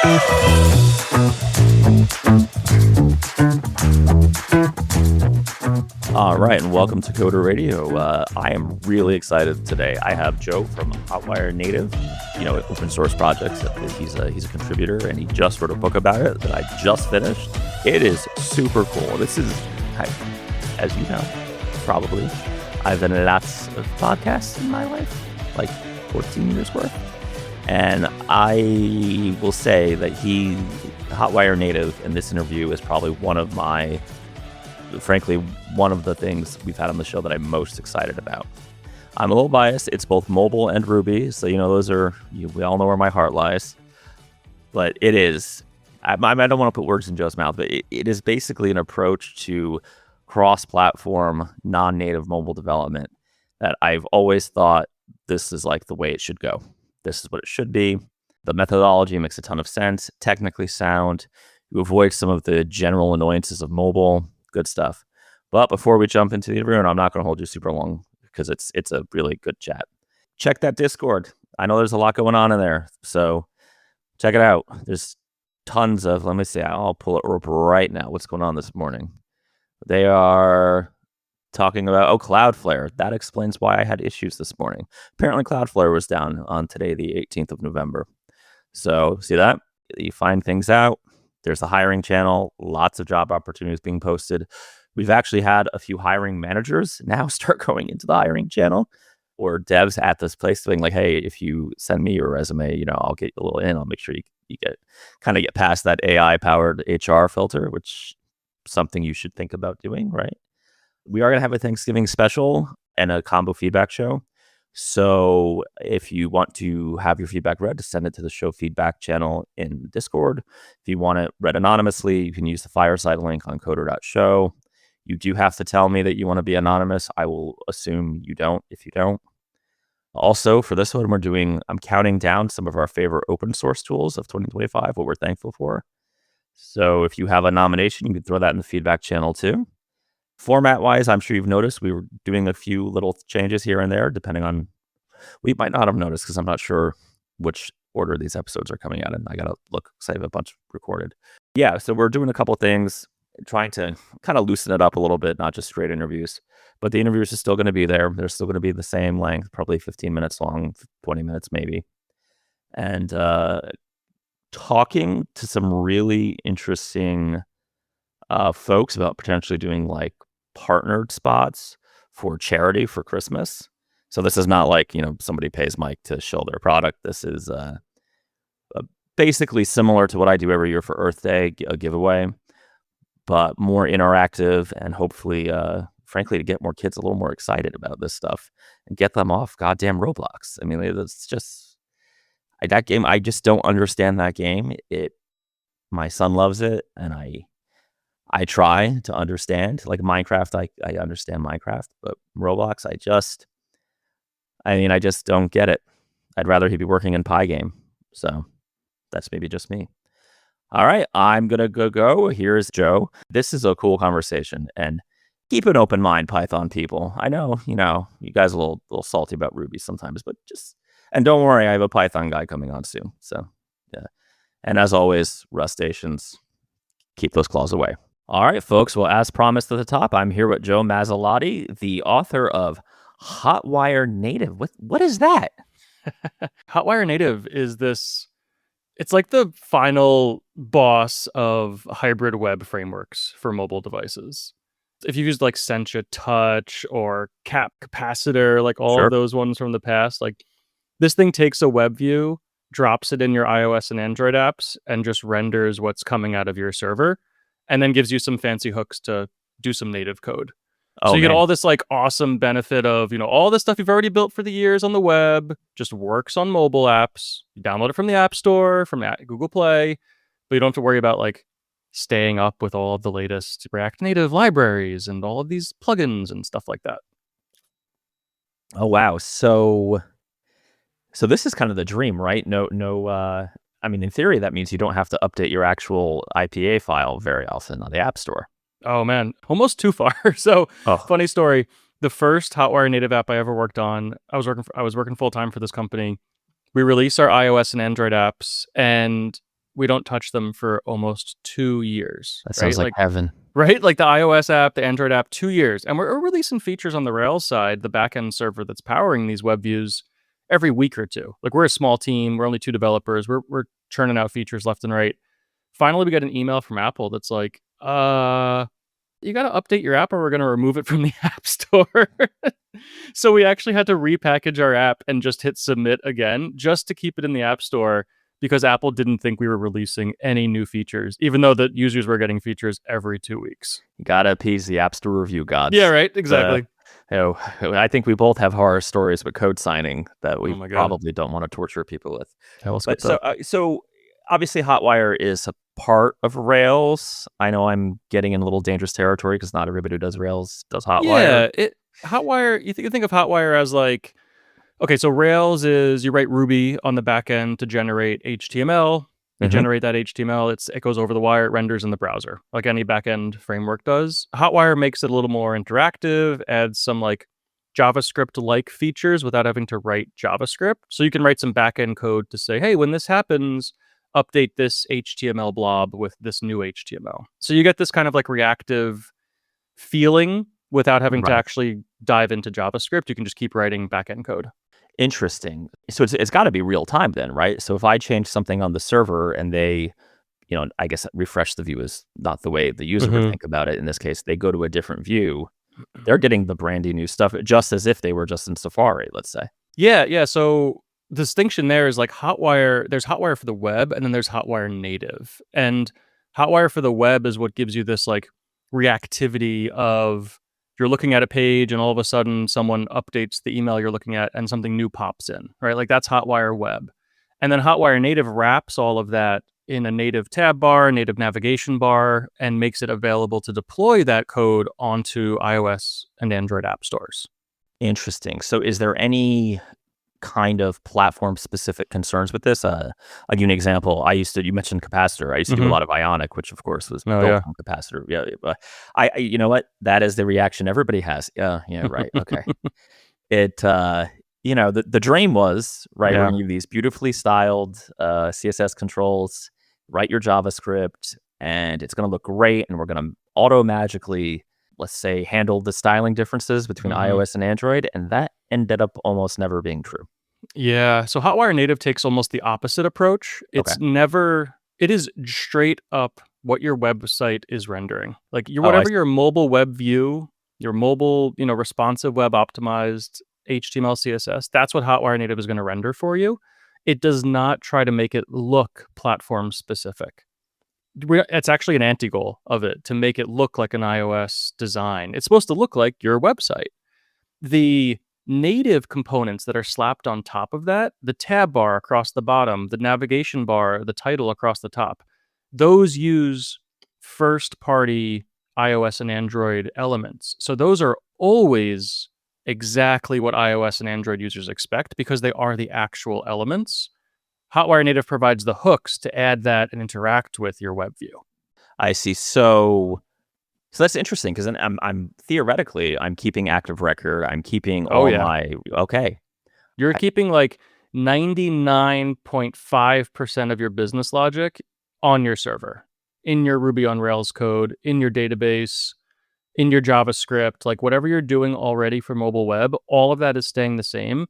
All right, and welcome to Coder Radio. I am really excited today. I have Joe from Hotwire Native, open source projects. He's a contributor, and he just wrote a book about it that I just finished. It is super cool. This is, as you know, probably, I've done lots of podcasts in my life, like 14 years worth. And I will say that Hotwire Native, in this interview, is probably one of the things we've had on the show that I'm most excited about. I'm a little biased. It's both mobile and Ruby. So, we all know where my heart lies. But it is, I don't want to put words in Joe's mouth, but it is basically an approach to cross-platform, non-native mobile development that I've always thought this is like the way it should go. This is what it should be. The methodology makes a ton of sense, technically sound. You avoid some of the general annoyances of mobile. Good stuff. But before we jump into the interview, and I'm not going to hold you super long because it's a really good chat. Check that Discord. I know there's a lot going on in there, so check it out. There's tons of, let me see, I'll pull it up right now. What's going on this morning? They are talking about, Cloudflare. That explains why I had issues this morning. Apparently Cloudflare was down on today, the 18th of November. So see that? You find things out. There's a hiring channel, lots of job opportunities being posted. We've actually had a few hiring managers now start going into the hiring channel or devs at this place being like, hey, if you send me your resume, I'll get you a little in. I'll make sure you get past that AI-powered HR filter, which is something you should think about doing, right? We are going to have a Thanksgiving special and a combo feedback show. So if you want to have your feedback read, to send it to the show feedback channel in Discord. If you want it read anonymously, you can use the Fireside link on coder.show. You do have to tell me that you want to be anonymous. I will assume you don't if you don't. Also, for this one, I'm counting down some of our favorite open source tools of 2025, what we're thankful for. So if you have a nomination, you can throw that in the feedback channel too. Format-wise, I'm sure you've noticed we were doing a few little changes here and there, depending on... We might not have noticed because I'm not sure which order these episodes are coming out in. I got to look, save a bunch recorded. Yeah, so we're doing a couple things, trying to kind of loosen it up a little bit, not just straight interviews. But the interviews are still going to be there. They're still going to be the same length, probably 15 minutes long, 20 minutes maybe. And talking to some really interesting folks about potentially doing like partnered spots for charity for Christmas. So this is not like, somebody pays Mike to show their product. This is basically similar to what I do every year for Earth Day, a giveaway, but more interactive and hopefully, frankly, to get more kids a little more excited about this stuff and get them off goddamn Roblox. I mean, it's just that game. I just don't understand that game. My son loves it, and I try to understand. Like Minecraft, I understand Minecraft, but Roblox, I just don't get it. I'd rather he be working in Pygame. So that's maybe just me. All right, I'm going to go. Here's Joe. This is a cool conversation, and keep an open mind, Python people. I know, you guys are a little salty about Ruby sometimes, but and don't worry, I have a Python guy coming on soon. So yeah. And as always, Rustations, keep those claws away. All right, folks. Well, as promised at the top, I'm here with Joe Masilotti, the author of Hotwire Native. What is that? Hotwire Native is this... It's like the final boss of hybrid web frameworks for mobile devices. If you've used like Sencha Touch or Cap Capacitor, like all of those ones from the past, like this thing takes a web view, drops it in your iOS and Android apps, and just renders what's coming out of your server, and then gives you some fancy hooks to do some native code. So you get all this like awesome benefit of, all the stuff you've already built for the years on the web just works on mobile apps. You download it from the App Store, from Google Play, but you don't have to worry about like staying up with all of the latest React Native libraries and all of these plugins and stuff like that. Oh, wow. So this is kind of the dream, right? I mean, in theory, that means you don't have to update your actual IPA file very often on the App Store. Oh, man. Almost too far. So, Funny story. The first Hotwire Native app I ever worked on, I was working full-time for this company. We release our iOS and Android apps, and we don't touch them for almost 2 years. That Right? sounds like heaven. Right? Like the iOS app, the Android app, 2 years. And we're releasing features on the Rails side, the backend server that's powering these web views every week or two. Like we're a small team. We're only 2 developers. We're churning out features left and right. Finally, we got an email from Apple that's like, you got to update your app or we're going to remove it from the App Store. So we actually had to repackage our app and just hit submit again just to keep it in the App Store because Apple didn't think we were releasing any new features, even though the users were getting features every 2 weeks. You gotta appease the App Store review gods. Yeah, right. Exactly. I think we both have horror stories with code signing that we Oh my God. probably don't want to torture people with. I'll skip But so obviously Hotwire is a part of Rails. I know I'm getting in a little dangerous territory because not everybody who does Rails does Hotwire. Yeah, Hotwire. You think of Hotwire as like, okay, so Rails is you write Ruby on the back end to generate HTML. You Mhm. generate that HTML. It goes over the wire. It renders in the browser, like any backend framework does. Hotwire makes it a little more interactive. Adds some like JavaScript-like features without having to write JavaScript. So you can write some backend code to say, hey, when this happens, update this HTML blob with this new HTML. So you get this kind of like reactive feeling without having to Right. actually dive into JavaScript. You can just keep writing backend code. Interesting. So it's got to be real time then, right? So if I change something on the server and they, I guess refresh the view is not the way the user would think about it. In this case, they go to a different view. They're getting the brandy new stuff just as if they were just in Safari, let's say. Yeah. So the distinction there is like Hotwire, there's Hotwire for the web and then there's Hotwire Native. And Hotwire for the web is what gives you this like reactivity of you're looking at a page and all of a sudden someone updates the email you're looking at and something new pops in, right? Like that's Hotwire web. And then Hotwire Native wraps all of that in a native tab bar, native navigation bar, and makes it available to deploy that code onto iOS and Android app stores. Interesting. So is there any kind of platform specific concerns with this? I'll give you an example. You mentioned capacitor. I used to do a lot of Ionic, which of course was built on capacitor. Yeah, but you know what? That is the reaction everybody has. Yeah, right. Okay. The dream was, right, we're going to give these beautifully styled CSS controls, write your JavaScript, and it's going to look great, and we're going to auto-magically, let's say, handle the styling differences between iOS and Android, and that ended up almost never being true. Yeah, so Hotwire Native takes almost the opposite approach. It is straight up what your website is rendering. Like your mobile web view, your mobile, responsive web optimized HTML, CSS, that's what Hotwire Native is going to render for you. It does not try to make it look platform specific. It's actually an anti-goal of it to make it look like an iOS design. It's supposed to look like your website. The native components that are slapped on top of that, the tab bar across the bottom, the navigation bar, the title across the top, those use first-party iOS and Android elements. So those are always exactly what iOS and Android users expect because they are the actual elements. Hotwire Native provides the hooks to add that and interact with your web view. I see. So that's interesting because I'm theoretically I'm keeping active record. I'm keeping my You're keeping like 99.5% of your business logic on your server, in your Ruby on Rails code, in your database, in your JavaScript, like whatever you're doing already for mobile web, all of that is staying the same.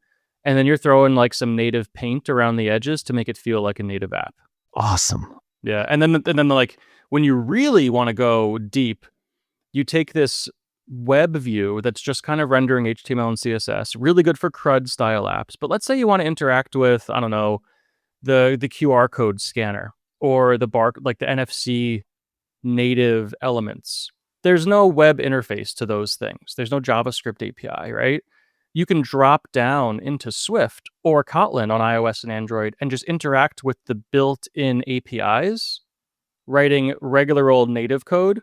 And then you're throwing like some native paint around the edges to make it feel like a native app. Awesome. Yeah. And then like when you really want to go deep, you take this web view that's just kind of rendering HTML and CSS, really good for CRUD style apps. But let's say you want to interact with, I don't know, the QR code scanner or the NFC native elements. There's no web interface to those things. There's no JavaScript API, right? You can drop down into Swift or Kotlin on iOS and Android and just interact with the built-in APIs, writing regular old native code,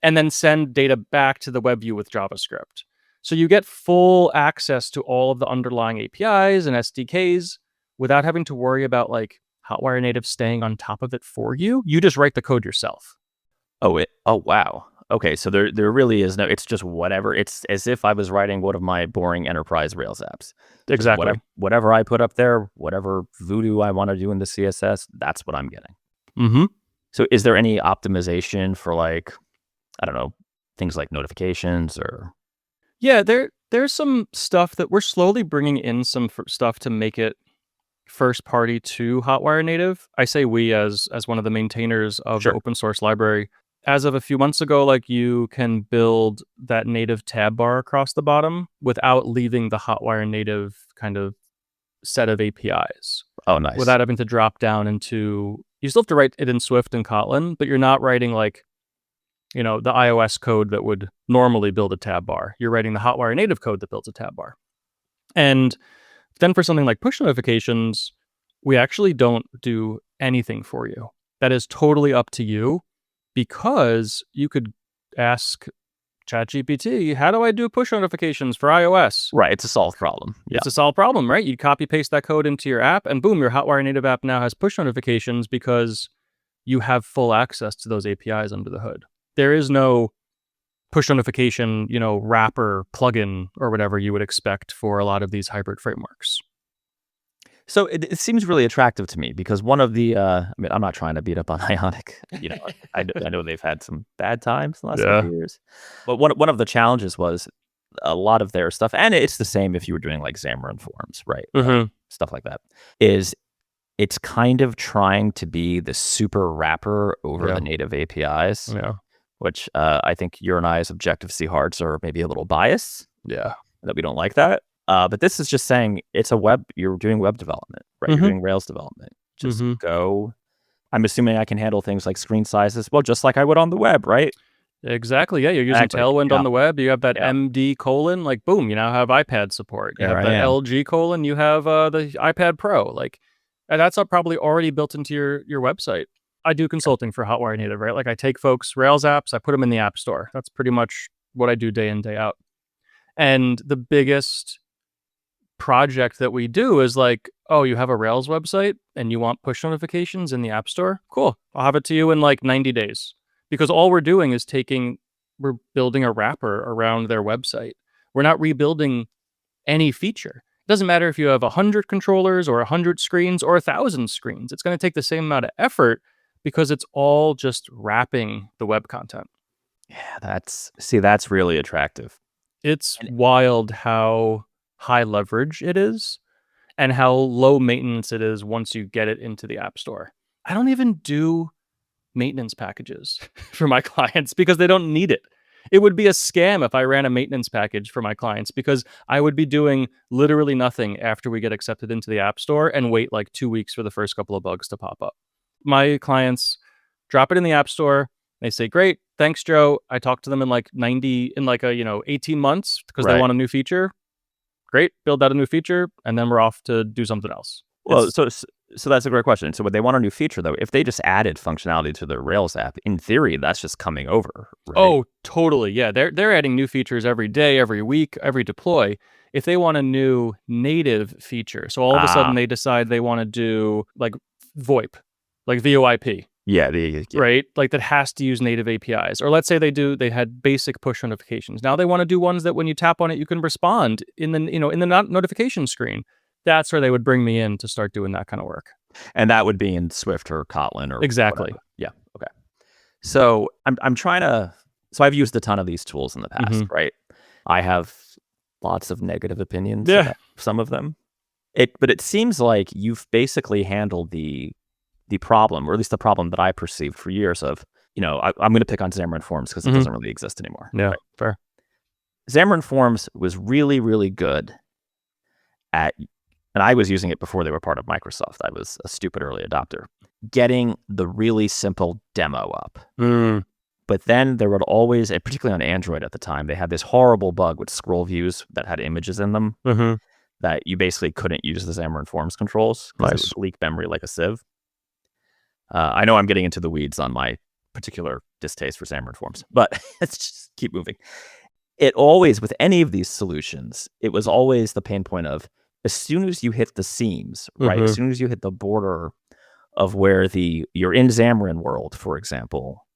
and then send data back to the web view with JavaScript. So you get full access to all of the underlying APIs and SDKs without having to worry about like Hotwire Native staying on top of it for you. You just write the code yourself. Oh wow. Okay, so there really is no. It's just whatever. It's as if I was writing one of my boring enterprise Rails apps. Exactly. Whatever I put up there, whatever voodoo I want to do in the CSS, that's what I'm getting. Mm-hmm. So is there any optimization for like, I don't know, things like notifications or? Yeah, there's some stuff that we're slowly bringing in some stuff to make it first party to Hotwire Native. I say we as one of the maintainers of the Sure. open source library. As of a few months ago, like you can build that native tab bar across the bottom without leaving the Hotwire Native kind of set of APIs. Oh, nice. Without having to drop down into, you still have to write it in Swift and Kotlin, but you're not writing like, the iOS code that would normally build a tab bar. You're writing the Hotwire Native code that builds a tab bar. And then for something like push notifications, we actually don't do anything for you. That is totally up to you, because you could ask ChatGPT, how do I do push notifications for iOS? Right. It's a solved problem. Yeah. It's a solved problem, right? You copy paste that code into your app and boom, your Hotwire Native app now has push notifications because you have full access to those APIs under the hood. There is no push notification, wrapper plugin or whatever you would expect for a lot of these hybrid frameworks. So it seems really attractive to me because one of the, I'm not trying to beat up on Ionic. I know they've had some bad times the last couple years, but one of the challenges was a lot of their stuff, and it's the same if you were doing like Xamarin Forms, right? Mm-hmm. Stuff like that. It's kind of trying to be the super wrapper over the native APIs. Yeah. Which I think your and I's Objective-C hearts are maybe a little biased. Yeah. That we don't like that. But this is just saying you're doing web development, right? Mm-hmm. You're doing Rails development. Just Mm-hmm. go. I'm assuming I can handle things like screen sizes, well, just like I would on the web, right? Exactly. Yeah. You're using Tailwind on the web. You have that MD : like boom, you now have iPad support. You have the LG : you have the iPad Pro. Like, and that's probably already built into your website. I do consulting for Hotwire Native, right? Like I take folks' Rails apps, I put them in the App Store. That's pretty much what I do day in, day out. And the biggest project that we do is like, oh, you have a Rails website and you want push notifications in the App Store? Cool. I'll have it to you in like 90 days. Because all we're doing is we're building a wrapper around their website. We're not rebuilding any feature. It doesn't matter if you have 100 controllers or 100 screens or 1,000 screens. It's going to take the same amount of effort, because it's all just wrapping the web content. Yeah, that's really attractive. It's wild how high leverage it is and how low maintenance it is once you get it into the App Store. I don't even do maintenance packages for my clients because they don't need it. It would be a scam if I ran a maintenance package for my clients, because I would be doing literally nothing after we get accepted into the App Store and wait like 2 weeks for the first couple of bugs to pop up. My clients drop it in the App Store. They say, great, thanks, Joe. I talked to them in like 18 months because they want a new feature. Great, build out a new feature, and then we're off to do something else. Well, so that's a great question. So when they want a new feature, though, if they just added functionality to their Rails app, in theory, that's just coming over, right? Oh, totally. Yeah, they're adding new features every day, every week, every deploy. If they want a new native feature, so all of a sudden they decide they want to do like VoIP, like VoIP. Yeah, right? Like that has to use native APIs. Or let's say they had basic push notifications. Now they want to do ones that when you tap on it, you can respond in the notification screen. That's where they would bring me in to start doing that kind of work. And that would be in Swift or Kotlin or exactly. Whatever. Yeah. Okay. So I'm trying to. So I've used a ton of these tools in the past, right? I have lots of negative opinions about some of them. But it seems like you've basically handled the problem, or at least the problem that I perceived for years of, I'm going to pick on Xamarin Forms because it doesn't really exist anymore. Yeah, right? fair. Xamarin Forms was really, really good at, and I was using it before they were part of Microsoft. I was a stupid early adopter, getting the really simple demo up. But then there would always, and particularly on Android at the time, they had this horrible bug with scroll views that had images in them that you basically couldn't use the Xamarin Forms controls because it would leak memory like a sieve. I know I'm getting into the weeds on my particular distaste for Xamarin Forms, but let's just keep moving. It always, with any of these solutions, it was always the pain point of, as soon as you hit the seams, right? As soon as you hit the border of where you're in Xamarin world, for example,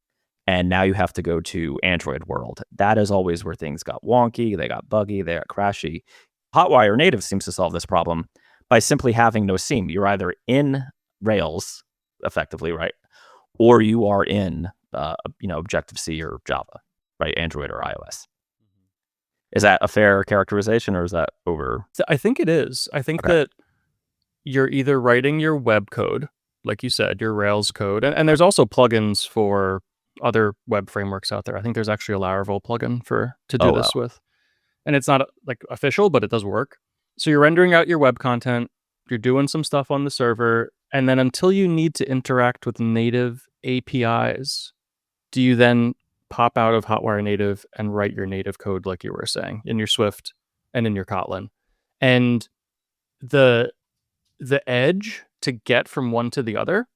and now you have to go to Android world, that is always where things got wonky, they got buggy, they got crashy. Hotwire Native seems to solve this problem by simply having no seam. You're either in Rails, effectively, right? or you are in Objective-C or Java, right? Android or iOS. Is that a fair characterization, or is that over? I think it is. I think Okay. that you're either writing your web code, like you said, your Rails code, and there's also plugins for other web frameworks out there. I think there's actually a Laravel plugin to do Oh, wow. this with, and it's not like official, but it does work. So you're rendering out your web content, you're doing some stuff on the server, and then until you need to interact with native APIs, do you then pop out of Hotwire Native and write your native code, like you were saying, in your Swift and in your Kotlin. And the edge to get from one to the other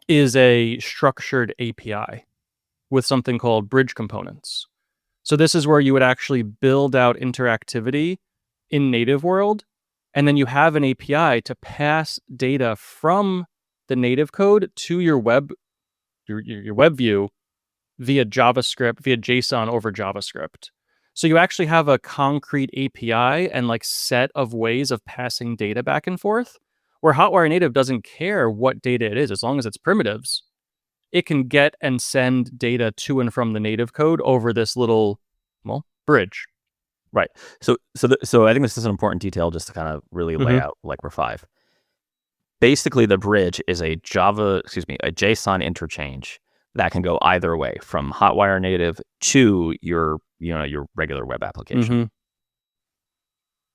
is a structured API with something called bridge components. So this is where you would actually build out interactivity in native world, and then you have an API to pass data from the native code to your web view via JavaScript, via JSON over JavaScript. So you actually have a concrete API and like set of ways of passing data back and forth, where Hotwire Native doesn't care what data it is, as long as it's primitives. It can get and send data to and from the native code over this little, bridge. Right. So I think this is an important detail just to kind of really lay out like we're 5. Basically, the bridge is a JSON interchange that can go either way, from Hotwire Native to your regular web application.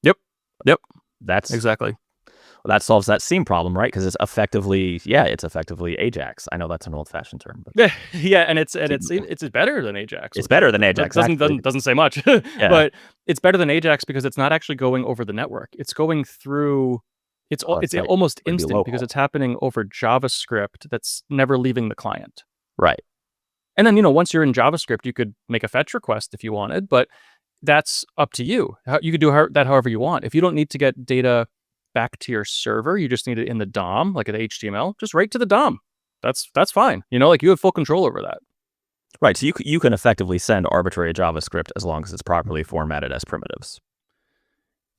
Yep. That's exactly. That solves that seam problem, right? Because it's effectively Ajax. I know that's an old-fashioned term, but yeah, and it's better than Ajax. It's better than Ajax. Doesn't say much, but it's better than Ajax because it's not actually going over the network. It's going through. It's almost instant because it's happening over JavaScript that's never leaving the client. Right. And then once you're in JavaScript, you could make a fetch request if you wanted, but that's up to you. You could do that however you want. If you don't need to get data back to your server, you just need it in the DOM, like an HTML, just write to the DOM. That's fine. Like you have full control over that. Right. So you can effectively send arbitrary JavaScript as long as it's properly formatted as primitives.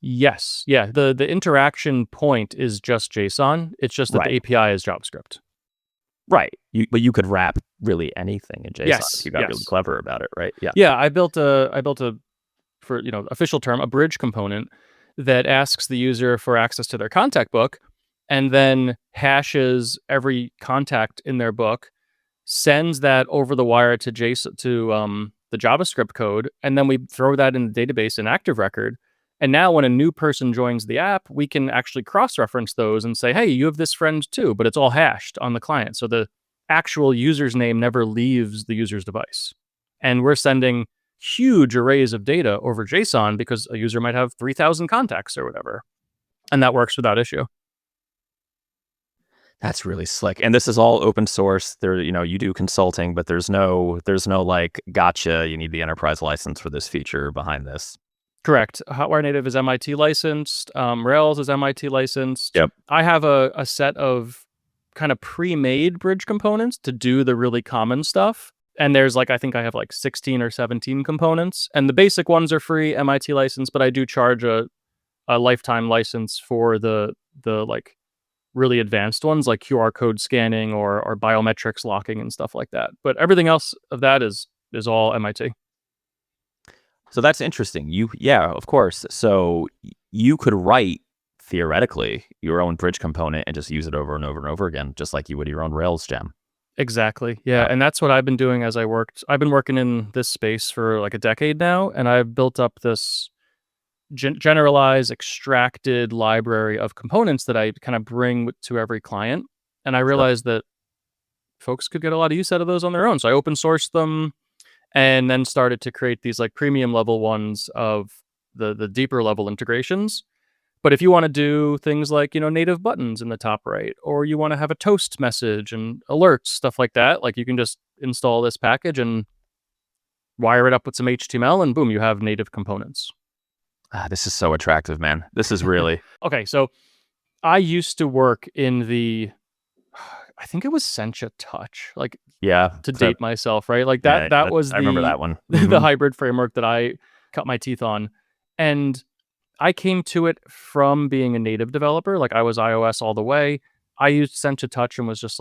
Yes. Yeah. The interaction point is just JSON. It's just that the API is JavaScript. Right. But you could wrap really anything in JSON if you got really clever about it, right? Yeah. Yeah. I built a for official term, a bridge component that asks the user for access to their contact book, and then hashes every contact in their book, sends that over the wire to JSON to the JavaScript code, and then we throw that in the database in Active Record. And now when a new person joins the app, we can actually cross-reference those and say, hey, you have this friend too, but it's all hashed on the client. So the actual user's name never leaves the user's device. And we're sending huge arrays of data over JSON because a user might have 3,000 contacts or whatever. And that works without issue. That's really slick. And this is all open source. There, you do consulting, but there's no like, gotcha, you need the enterprise license for this feature behind this. Correct. Hotwire Native is MIT licensed. Rails is MIT licensed. Yep. I have a set of kind of pre-made bridge components to do the really common stuff. And there's I think I have 16 or 17 components. And the basic ones are free, MIT license, but I do charge a lifetime license for the really advanced ones like QR code scanning or biometrics locking and stuff like that. But everything else of that is all MIT. So that's interesting. Of course. So you could write, theoretically, your own bridge component and just use it over and over and over again, just like you would your own Rails gem. Exactly. Yeah. And that's what I've been doing as I worked. I've been working in this space for a decade now, and I've built up this generalized, extracted library of components that I kind of bring to every client. And I realized that folks could get a lot of use out of those on their own. So I open sourced them and then started to create these premium level ones of the deeper level integrations. But if you want to do things like, native buttons in the top right, or you want to have a toast message and alerts, stuff like that, you can just install this package and wire it up with some HTML and boom, you have native components. This is so attractive, man. This is really... Okay, so I used to work in I think it was Sencha Touch, to date myself, right? That was I remember that one. The hybrid framework that I cut my teeth on. And I came to it from being a native developer. I was iOS all the way. I used Sencha Touch and was just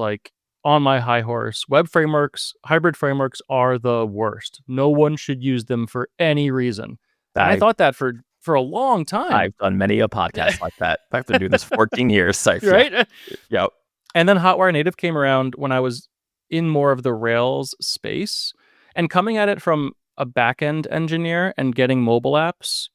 on my high horse. Web frameworks, hybrid frameworks are the worst. No one should use them for any reason. And I I thought that for a long time. I've done many a podcast like that. I've been doing this 14 years. So Right? yeah. And then Hotwire Native came around when I was in more of the Rails space, and coming at it from a backend engineer and getting mobile apps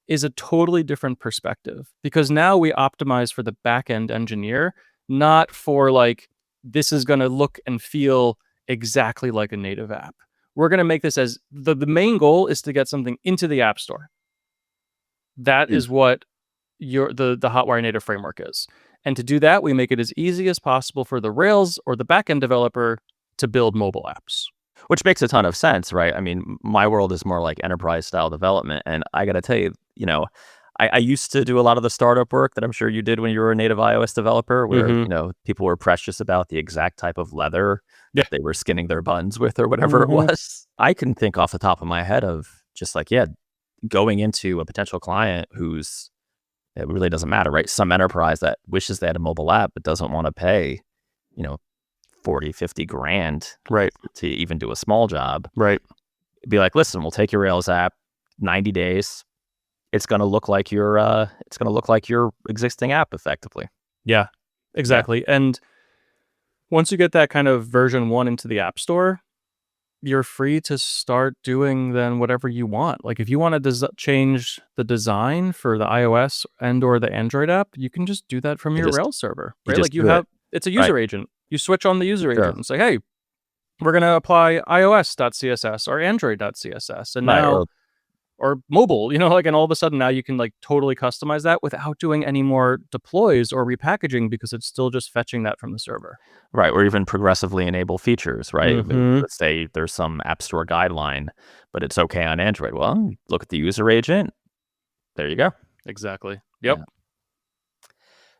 is a totally different perspective, because now we optimize for the backend engineer, not for like, this is going to look and feel exactly like a native app. We're going to make this as the main goal is to get something into the app store. That is what the Hotwire Native framework is. And to do that, we make it as easy as possible for the Rails or the backend developer to build mobile apps. Which makes a ton of sense, right? I mean, my world is more like enterprise style development. And I got to tell you, I used to do a lot of the startup work that I'm sure you did when you were a native iOS developer, where, people were precious about the exact type of leather that they were skinning their buns with or whatever it was. I can think off the top of my head of just like, going into a potential client it really doesn't matter, right? Some enterprise that wishes they had a mobile app but doesn't want to pay, 40, 50 grand to even do a small job. Right. Be like, listen, we'll take your Rails app, 90 days. It's going to look like your existing app effectively. Yeah, exactly. Yeah. And once you get that kind of version 1 into the app store, you're free to start doing then whatever you want. Like if you want to change the design for the iOS and or the Android app, you can just do that from your Rails server, right? Like it's a user agent. You switch on the user agent and say, hey, we're going to apply iOS.css or Android.css. And now, or mobile, and all of a sudden now you can like totally customize that without doing any more deploys or repackaging, because it's still just fetching that from the server. Right. Or even progressively enable features, right? Let's say there's some app store guideline, but it's okay on Android. Well, look at the user agent. There you go. Exactly. Yep. Yeah.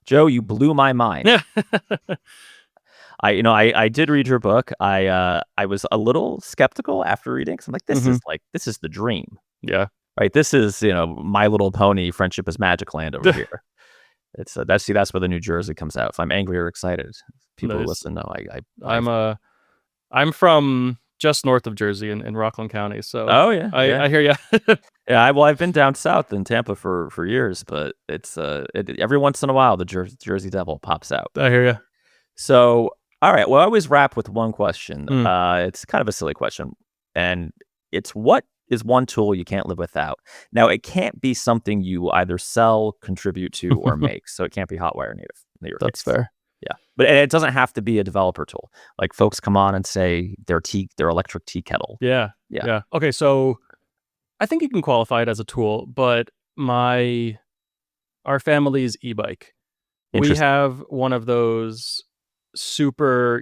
Joe, you blew my mind. I did read your book. I was a little skeptical after reading, because I'm like, this is the dream. Yeah. Right. This is, My Little Pony, Friendship is Magic Land over here. It's that's where the New Jersey comes out. If I'm angry or excited, people listen. No, I'm from just north of Jersey in Rockland County. So I hear you. Yeah. I've been down south in Tampa for years, but it's every once in a while the Jersey Devil pops out. I hear you. So all right. Well, I always wrap with one question. It's kind of a silly question, and it's, what is one tool you can't live without? Now, it can't be something you either sell, contribute to, or make. So it can't be Hotwire Native. That's fair. Yeah. But it doesn't have to be a developer tool. Like folks come on and say their electric tea kettle. Yeah. Okay. So I think you can qualify it as a tool, but our family's e-bike, we have one of those super,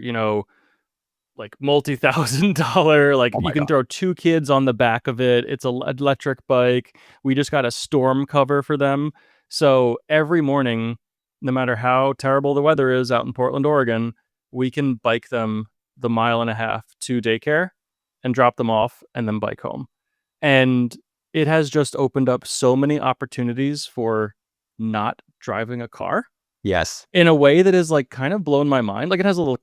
like multi-$1,000, like you can throw 2 kids on the back of it. It's an electric bike. We just got a storm cover for them. So every morning, no matter how terrible the weather is out in Portland, Oregon, we can bike them the 1.5 miles to daycare and drop them off and then bike home. And it has just opened up so many opportunities for not driving a car. Yes. In a way that is like kind of blown my mind. Like it has a little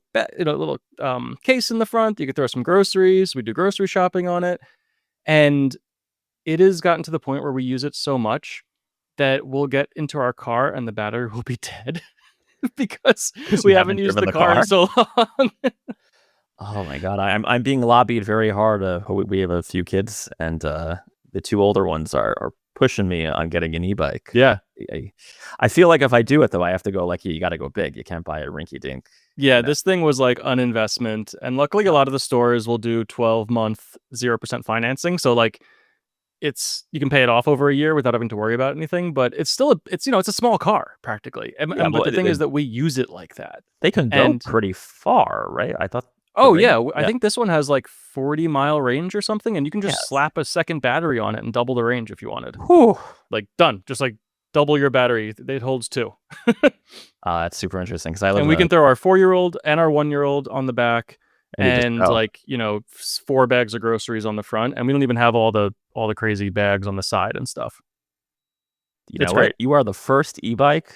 case in the front. You could throw some groceries. We do grocery shopping on it. And it has gotten to the point where we use it so much that we'll get into our car and the battery will be dead because we haven't used the car in so long. Oh my God. I'm being lobbied very hard. We have a few kids, and the 2 older ones are pushing me on getting an e-bike. Yeah. I feel like if I do it, though, I have to go like, you got to go big. You can't buy a rinky dink. Yeah, this thing was like an investment. And luckily, a lot of the stores will do 12-month 0% financing. So like you can pay it off over a year without having to worry about anything. But it's still, it's a small car practically. But the thing is that we use it like that. They can go pretty far, right? I thought. Oh, yeah. I think this one has like 40-mile range or something, and you can just slap a second battery on it and double the range if you wanted. Whew. Like done. Just like double your battery. It holds 2. That's super interesting. And we can throw our 4-year-old and our 1-year-old on the back, and 4 bags of groceries on the front, and we don't even have all the crazy bags on the side and stuff. You It's know what? great. You are the first e-bike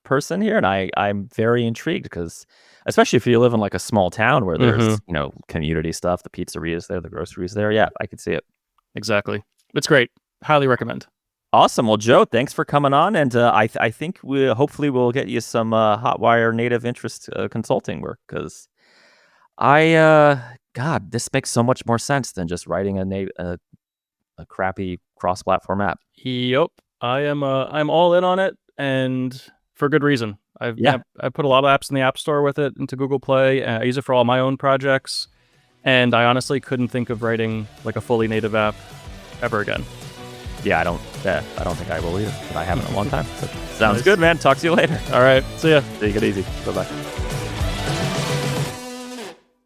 person here, and I'm very intrigued because, especially if you live in like a small town where Hmm. there's community stuff, the pizzeria's there, the groceries there. Yeah, I could see it. Exactly. It's great. Highly recommend. Awesome. Well, Joe, thanks for coming on, and I think we hopefully we'll get you some Hotwire Native interest consulting work because God, this makes so much more sense than just writing a crappy cross-platform app. Yep. I'm all in on it, and for good reason. Yeah. I put a lot of apps in the App Store with it into Google Play. I use it for all my own projects, and I honestly couldn't think of writing like a fully native app ever again. Yeah, I don't think I will either, but I haven't in a long time. So, sounds Nice. good, man. Talk to you later. All right. See ya. Take it easy. Bye-bye.